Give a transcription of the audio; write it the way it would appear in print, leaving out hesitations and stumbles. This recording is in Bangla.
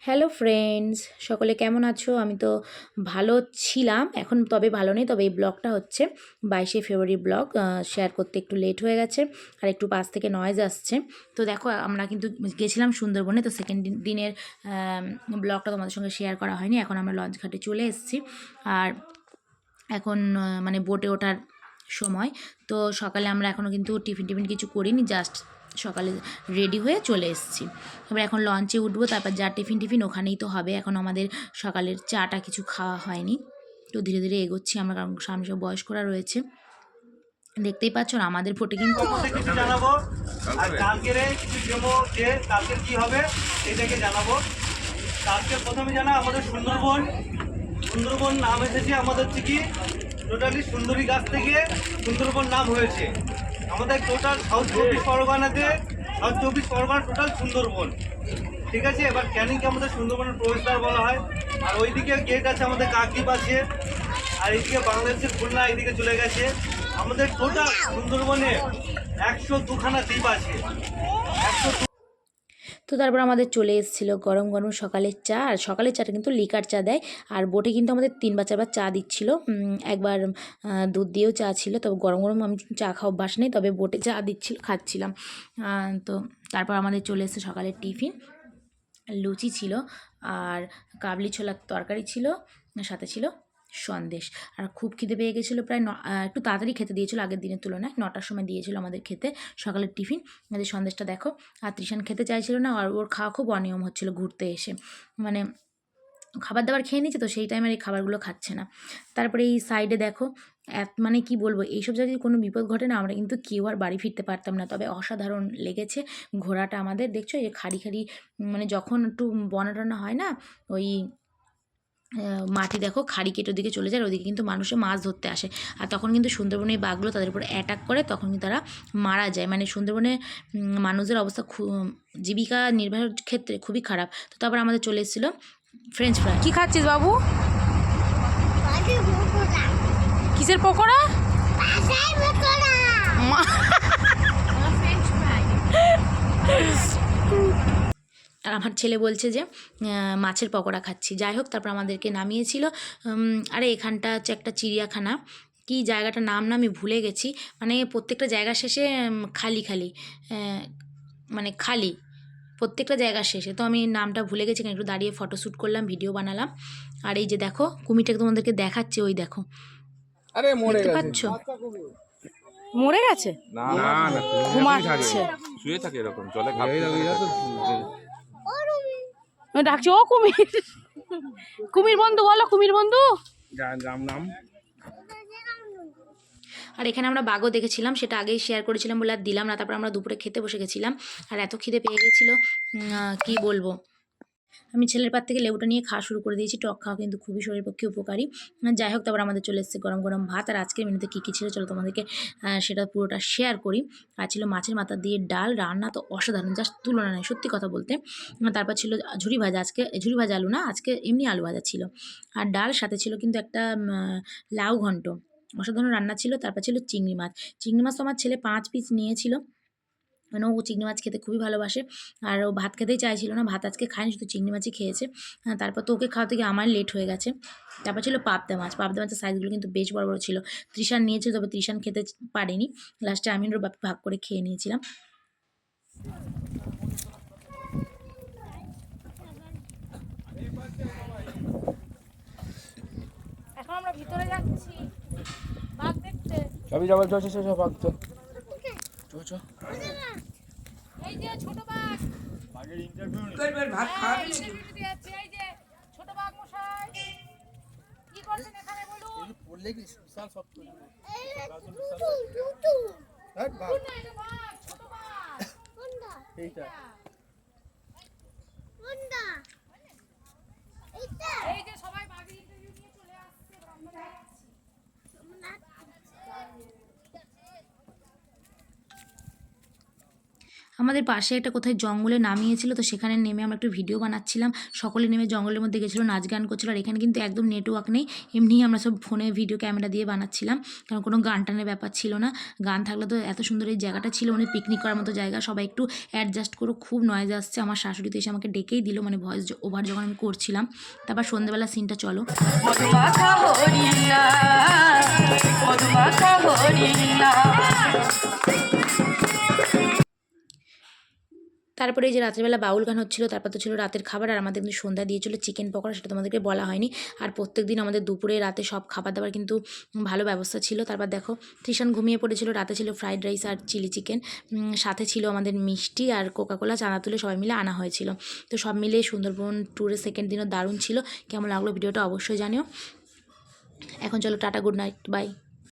হ্যালো ফ্রেন্ডস, সকলে কেমন আছো? আমি তো ভালো ছিলাম, এখন তবে ভালো নেই। তবে এই ব্লগটা হচ্ছে 22শে ফেব্রুয়ারি ব্লগ। শেয়ার করতে একটু লেট হয়ে গেছে আর একটু পাশ থেকে নয়েজ আসছে। তো দেখো, আমরা কিন্তু গেছিলাম সুন্দরবনে। তো সেকেন্ড দিনের ব্লগটা তোমাদের সঙ্গে শেয়ার করা হয়নি। এখন আমরা লঞ্চ ঘাটে চলে এসেছি আর এখন মানে বোটে ওঠার সময়। তো সকালে আমরা এখনও কিন্তু টিফিন কিছু করিনি, জাস্ট সকালে রেডি হয়ে চলে এসেছি। এবার এখন লঞ্চে উঠবো, তারপর যা টিফিন ওখানেই তো হবে। এখন আমাদের সকালের চাটা কিছু খাওয়া হয়নি, তো ধীরে ধীরে এগোচ্ছি আমরা, কারণ সামনে সব বয়স্করা রয়েছে। দেখতেই পাচ্ছ না আমাদের ফোটে কিন্তু কিছু জানাবো, আর কালকের কিছু ডেমো যে কালকে কি হবে সেটাকে জানাবো। কালকে প্রথমে জানা আমাদের সুন্দরবন নাম এসেছে আমাদের হচ্ছে কি টোটালি সুন্দরী গাছ থেকে সুন্দরবন নাম হয়েছে। আমাদের total south 24 Pargana total Sundarban, ঠিক আছে। এবার ক্যানিংকে আমাদের সুন্দরবনের প্রবেশদ্বার বলা হয়। আর ওইদিকে গেট আছে, আমাদের কাকদ্বীপ আছে, আর এইদিকে বাংলাদেশের খুলনা এইদিকে চলে গেছে। আমাদের টোটাল সুন্দরবনে 102খানা দ্বীপ আছে। তো তারপর আমাদের চলে এসেছিলো গরম গরম সকালের চা। আর সকালের চাটা কিন্তু লিকার চা দেয়, আর বোটে কিন্তু আমাদের 3 বা 4বার চা দিচ্ছিলো। একবার দুধ দিয়েও চা ছিল, তবে গরম গরম আমি চা খাওয়া অভ্যাস নেই, তবে বোটে চা খাচ্ছিলাম। তো তারপর আমাদের চলে এসেছে সকালের টিফিন। লুচি ছিল আর কাবলি ছোলার তরকারি ছিল, সাথে ছিল সন্দেশ। আর খুব খিদে পেয়ে গেছিলো, প্রায় একটু তাড়াতাড়ি খেতে দিয়েছিলো আগের দিনের তুলনায়, 9টার সময় দিয়েছিলো আমাদের খেতে সকালের টিফিন। আমাদের সন্দেশটা দেখো, আর তৃষান খেতে চাইছিল না, আর ওর খাওয়া খুব অনিয়ম হচ্ছিলো ঘুরতে এসে, মানে খাবার দাবার খেয়ে নিচ্ছে, তো সেই টাইমের এই খাবারগুলো খাচ্ছে না। তারপরে এই সাইডে দেখো, মানে কি বলবো, এইসব জায়গায় যদি কোনো বিপদ ঘটে না, আমরা কিন্তু কেউ আর বাড়ি ফিরতে পারতাম না। তবে অসাধারণ লেগেছে ঘোরাটা আমাদের। দেখছো এই খাড়ি মানে যখন একটু বনা টনা হয় না, ওই মাটি দেখো খাড়ি কেটে ওদিকে চলে যায়, ওদিকে কিন্তু মানুষে মাছ ধরতে আসে। আর তখন কিন্তু সুন্দরবনে এই বাঘগুলো তাদের উপর অ্যাটাক করে, তখন কিন্তু তারা মারা যায়। মানে সুন্দরবনে মানুষদের অবস্থা জীবিকা নির্বাহের ক্ষেত্রে খুবই খারাপ। তো তারপর আমাদের চলে এসেছিলো ফ্রেঞ্চ ফ্রাই। কী খাচ্ছিস বাবু? কিসের পকোড়া? আর আমার ছেলে বলছে যে মাছের পকোড়া খাচ্ছি। যাই হোক, তারপর আমাদেরকে নামিয়েছিল। আরে এখানটা হচ্ছে একটা চিড়িয়াখানা, কি জায়গাটার নাম না আমি ভুলে গেছি। মানে প্রত্যেকটা জায়গার শেষে খালি খালি, মানে খালি প্রত্যেকটা জায়গার শেষে। তো আমি নামটা ভুলে গেছি, একটু দাঁড়িয়ে ফটোশ্যুট করলাম, ভিডিও বানালাম। আর এই যে দেখো কুমিরটাকে তোমাদেরকে দেখাচ্ছি, ওই দেখো, আরে মরে দেখতে গেছে। পাচ্ছ? মরে গেছে? না না না, ঘুমাচ্ছে। শুয়ে থাকে এরকম জলে ঘাপটি। ডাকছি, ও কুমির, কুমির বন্ধু বলো, কুমির বন্ধু। রাম নাম। আর এখানে আমরা বাঘও দেখেছিলাম, সেটা আগেই শেয়ার করেছিলাম বলে আর দিলাম না। তারপর আমরা দুপুরে খেতে বসে গেছিলাম, আর এত খিদে পেয়ে গেছিলো কি বলবো। আমি ছেলের পাত থেকে লেবুটা নিয়ে খাওয়া শুরু করে দিয়েছি। টক খাওয়া কিন্তু খুবই শরীরের পক্ষে উপকারী। যাই হোক, তারপর আমাদের চলে এসেছে গরম গরম ভাত। আর আজকের মেনুতে কী কী ছিল চলো তোমাদেরকে সেটা পুরোটা শেয়ার করি। আর ছিল মাছের মাথা দিয়ে ডাল, রান্না তো অসাধারণ, জাস্ট তুলনা নেই সত্যি কথা বলতে। তারপর ছিল ঝুরি ভাজা, আজকে ঝুরি ভাজা আলু না, আজকে এমনি আলু ভাজা ছিল। আর ডাল, সাথে ছিল কিন্তু একটা লাউ ঘন্ট, অসাধারণ রান্না ছিল। তারপর ছিল চিংড়ি মাছ। চিংড়ি মাছ তো আমার ছেলে 5 পিস নিয়েছিল, মানে ও চিংড়ি মাছ খেতে খুবই ভালোবাসে। আর ও ভাত খেতেই চাইছিল না, ভাত আজকে খায়নি, শুধু চিংড়ি মাছই খেয়েছে। তারপর তো ওকে খাওয়াতে গিয়ে আমার লেট হয়ে গেছে। তারপর ছিল পাবদা মাছ। পাবদা মাছের সাইজগুলো কিন্তু বেশ বড় বড় ছিল। তৃষান নিয়েছিল, তবে তৃষান খেতে পারেনি। লাস্টে আমি ওর বাপি ভাগ করে খেয়ে নিয়েছিলাম। এখন আমরা ভিতরে যাচ্ছি বাঘ দেখতে। সবই যাবো, চল চল চল ভাগ চল চল। এই যে ছোট বাঘ, বাঘের ইন্টারভিউ ভাত খাওয়াবি? এই যে ছোট বাঘ মশাই, কি করছেন এখানে বলুন? বললে কি বিশাল সব ছোট বাঘ। ছোট বাঘ এইটা এই যে সবাই বাঘের ইন্টারভিউ নিয়ে চলে আসছে। আমাদের পাশে একটা কোথায় জঙ্গলে নামিয়েছিল, তো সেখানে নেমে আমরা একটু ভিডিও বানাচ্ছিলাম। সকলে নেমে জঙ্গলের মধ্যে গেছিলো, নাচ গান করছিলো। আর এখানে কিন্তু একদম নেটওয়ার্ক নেই, এমনিই আমরা সব ফোনে ভিডিও ক্যামেরা দিয়ে বানাচ্ছিলাম, কারণ কোনো গান টানের ব্যাপার ছিল না। গান থাকলে তো এত সুন্দর এই জায়গাটা ছিল, মানে পিকনিক করার মতো জায়গা। সবাই একটু অ্যাডজাস্ট করো, খুব নয়েজ আসছে। আমার শাশুড়ি তো এসে আমাকে ডেকেই দিল, মানে ভয়েস ওভার যখন আমি করছিলাম। তারপর সন্ধ্যেবেলা সিনটা চলো। তারপরে এই যে রাত্রেবেলা বাউল গান হচ্ছিলো, তারপর তো ছিল রাতের খাবার। আর আমাদের কিন্তু সন্ধ্যা দিয়েছিল চিকেন পকোড়া, সেটা তোমাদেরকে বলা হয়নি। আর প্রত্যেক দিন আমাদের দুপুরে রাতে সব খাবার দাবার কিন্তু ভালো ব্যবস্থা ছিল। তারপর দেখো তৃষান ঘুমিয়ে পড়েছিল, রাতে ছিল ফ্রাইড রাইস আর চিলি চিকেন, সাথে ছিল আমাদের মিষ্টি আর কোকাকোলা, চাঁদা তুলে সবাই মিলে আনা হয়েছিল। তো সব মিলিয়ে সুন্দরবন ট্যুরের সেকেন্ড দিনও দারুণ ছিল। কেমন লাগলো ভিডিওটা অবশ্যই জানিও। এখন চলো টাটা, গুড নাইট, বাই।